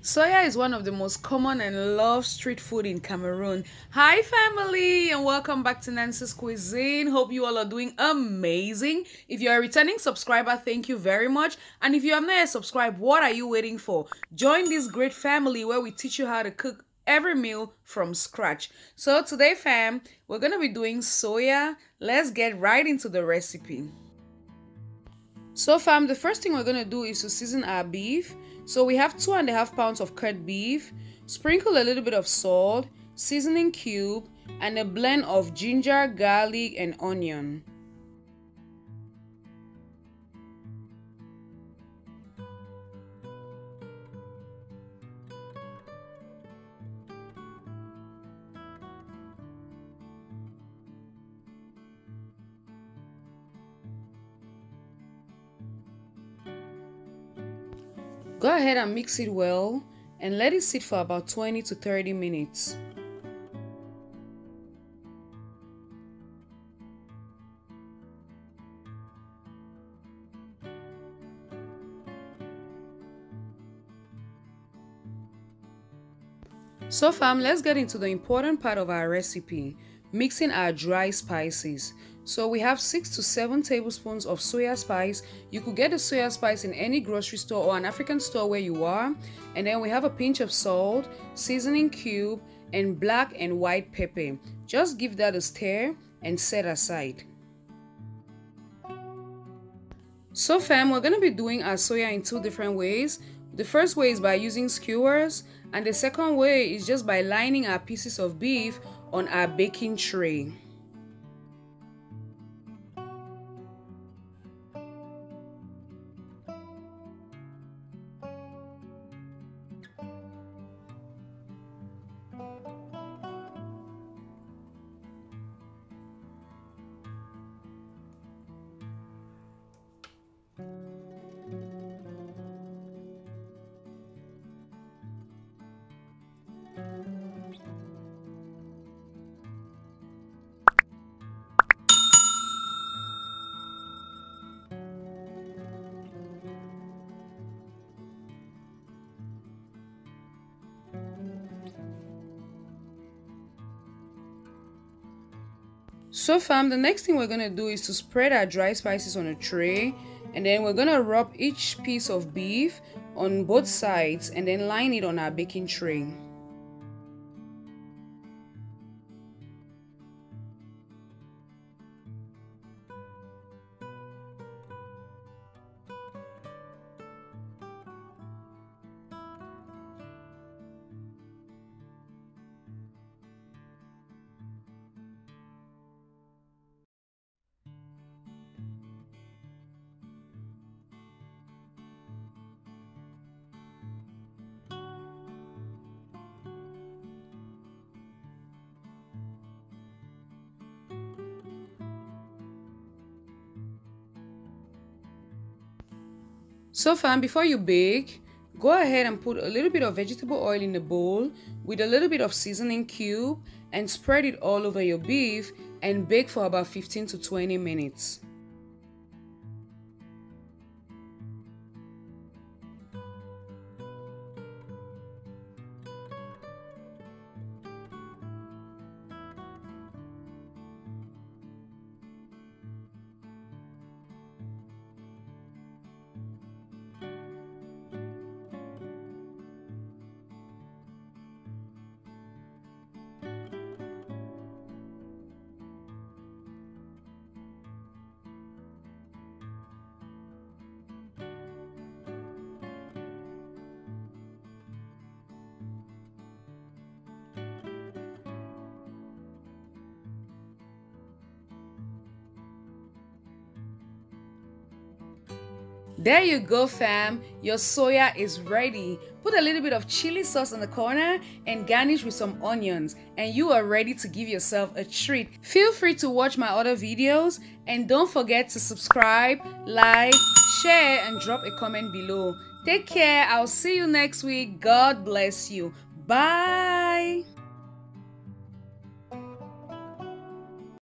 Soya is one of the most common and loved street food in Cameroon. Hi family and welcome back to Nancy's Cuisine. Hope you all are doing amazing. If you're a returning subscriber, thank you very much. And if you have not yet subscribed, what are you waiting for? Join this great family where we teach you how to cook every meal from scratch. So today fam, we're going to be doing soya. Let's get right into the recipe. So fam, the first thing we're going to do is to season our beef. So we have 2.5 pounds of cut beef, sprinkle a little bit of salt, seasoning cube, and a blend of ginger, garlic, and onion. Go ahead and mix it well and let it sit for about 20 to 30 minutes. So fam, let's get into the important part of our recipe, mixing our dry spices. So we have 6 to 7 tablespoons of soya spice. You could get the soya spice in any grocery store or an African store where you are. And then we have a pinch of salt, seasoning cube, and black and white pepper. Just give that a stir and set aside. So fam, we're going to be doing our soya in 2 different ways. The first way is by using skewers, and the second way is just by lining our pieces of beef on our baking tray. So fam, the next thing we're going to do is to spread our dry spices on a tray, and then we're going to rub each piece of beef on both sides and then line it on our baking tray. So fam, before you bake, go ahead and put a little bit of vegetable oil in the bowl with a little bit of seasoning cube and spread it all over your beef and bake for about 15 to 20 minutes. There you go fam, your soya is ready. Put a little bit of chili sauce on the corner and garnish with some onions and you are ready to give yourself a treat. Feel free to watch my other videos and don't forget to subscribe, like, share and drop a comment below. Take care, I'll see you next week. God bless you. Bye.